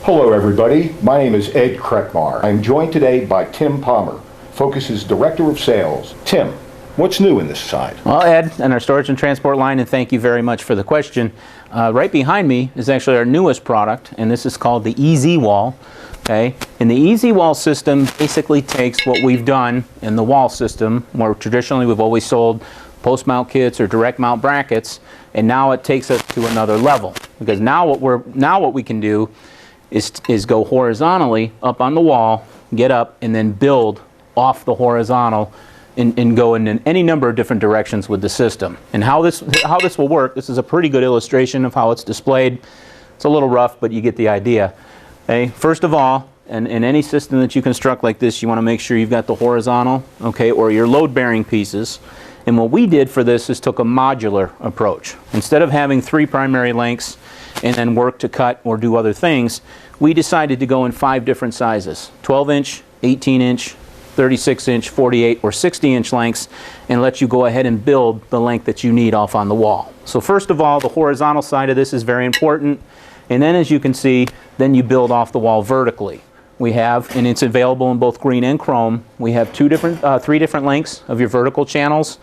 Hello everybody, my name is Ed Kretmar. I'm joined today by Tim Palmer, Focus's Director of Sales. Tim, what's new in this side? Well, Ed, and our storage and transport line, and thank you very much for the question. Right behind me is actually our newest product, and this is called the EZ Wall. Okay, and the EZ Wall system basically takes what we've done in the wall system, where traditionally we've always sold post mount kits or direct mount brackets, and now it takes us to another level, because now what we can do is go horizontally up on the wall, get up, and then build off the horizontal and go in any number of different directions with the system. And how this will work, this is a pretty good illustration of how it's displayed. It's a little rough, but you get the idea. Okay, first of all, in any system that you construct like this, you want to make sure you've got the horizontal, okay, or your load-bearing pieces. And what we did for this is took a modular approach. Instead of having 3 primary lengths and then work to cut or do other things, we decided to go in 5 different sizes: 12-inch, 18-inch, 36-inch, 48, or 60-inch lengths, and let you go ahead and build the length that you need off on the wall. So first of all, the horizontal side of this is very important, and then as you can see, then you build off the wall vertically. We have, and it's available in both green and chrome, we have 3 different lengths of your vertical channels: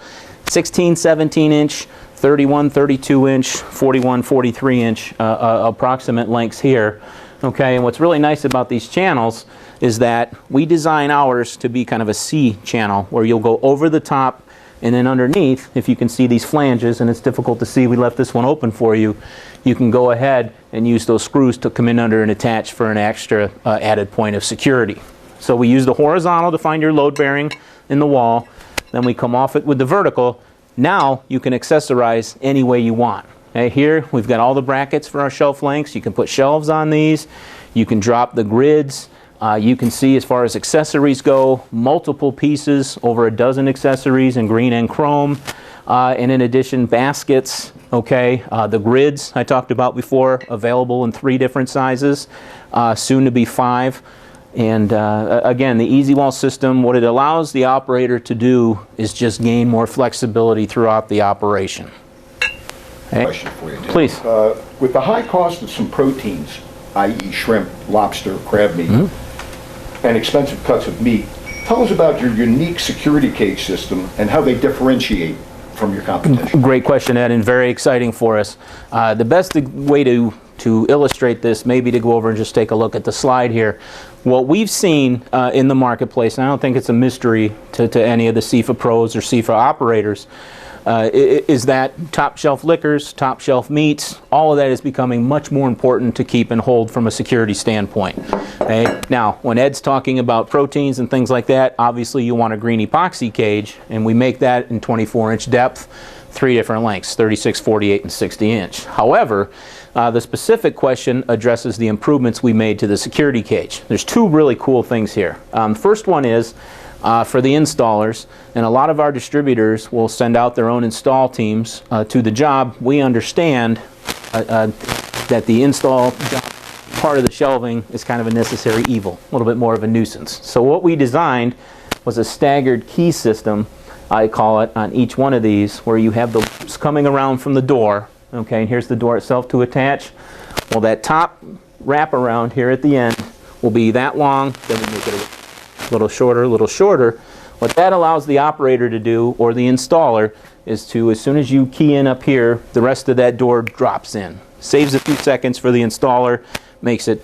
16, 17-inch, 31, 32-inch, 41, 43-inch approximate lengths here. Okay, and what's really nice about these channels is that we design ours to be kind of a C channel, where you'll go over the top, and then underneath, if you can see these flanges, and it's difficult to see, we left this one open for you, you can go ahead and use those screws to come in under and attach for an extra added point of security. So we use the horizontal to find your load bearing in the wall, then we come off it with the vertical. Now you can accessorize any way you want. Okay, here we've got all the brackets for our shelf lengths. You can put shelves on these. You can drop the grids. You can see, as far as accessories go, multiple pieces, over a dozen accessories in green and chrome. And in addition, baskets. Okay, the grids I talked about before, available in 3 different sizes, soon to be 5. And again, the EZ Wall system, what it allows the operator to do is just gain more flexibility throughout the operation. Okay. Question for you, Tim. Please. With the high cost of some proteins, i.e. shrimp, lobster, crab meat, and expensive cuts of meat, tell us about your unique security cage system and how they differentiate from your competition. Great question, Ed, and very exciting for us. The best way to illustrate this, maybe to go over and just take a look at the slide here. What we've seen in the marketplace, and I don't think it's a mystery to any of the SEFA pros or SEFA operators, is that top shelf liquors, top shelf meats, all of that is becoming much more important to keep and hold from a security standpoint. Okay? Now, when Ed's talking about proteins and things like that, obviously you want a green epoxy cage, and we make that in 24-inch depth, 3 different lengths: 36, 48, and 60-inch. However, the specific question addresses the improvements we made to the security cage. There's 2 really cool things here. First one is for the installers, and a lot of our distributors will send out their own install teams to the job. We understand that the install job part of the shelving is kind of a necessary evil, a little bit more of a nuisance. So what we designed was a staggered key system, I call it, on each one of these, where you have the loops coming around from the door. Okay, and here's the door itself to attach. Well, that top wrap around here at the end will be that long, then we make it a little shorter, a little shorter. What that allows the operator to do, or the installer, is to, as soon as you key in up here, the rest of that door drops in. Saves a few seconds for the installer, makes it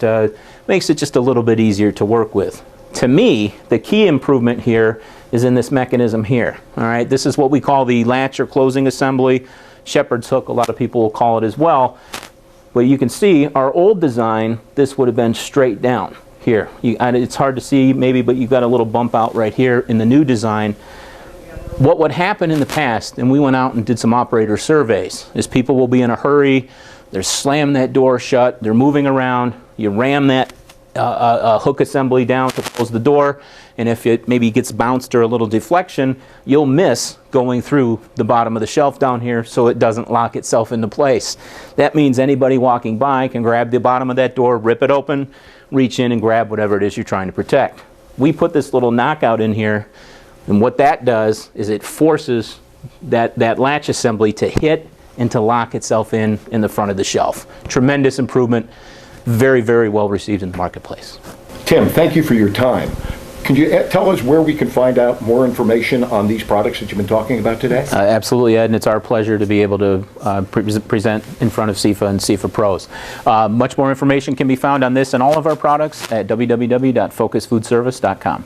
just a little bit easier to work with. To me, the key improvement here is in this mechanism here. All right, this is what we call the latch or closing assembly. Shepherd's hook, a lot of people will call it as well. But you can see our old design, this would have been straight down here. It's hard to see maybe, but you've got a little bump out right here in the new design. What would happen in the past, and we went out and did some operator surveys, is people will be in a hurry, they're slamming that door shut, they're moving around, you ram that hook assembly down to close the door, and if it maybe gets bounced or a little deflection, you'll miss going through the bottom of the shelf down here so it doesn't lock itself into place. That means anybody walking by can grab the bottom of that door, rip it open, reach in and grab whatever it is you're trying to protect. We put this little knockout in here, and what that does is it forces that latch assembly to hit and to lock itself in the front of the shelf. Tremendous improvement. very, very well received in the marketplace. Tim, thank you for your time. Can you tell us where we can find out more information on these products that you've been talking about today? Absolutely, Ed, and it's our pleasure to be able to present in front of SIFA and SIFA Pros. Much more information can be found on this and all of our products at www.focusfoodservice.com.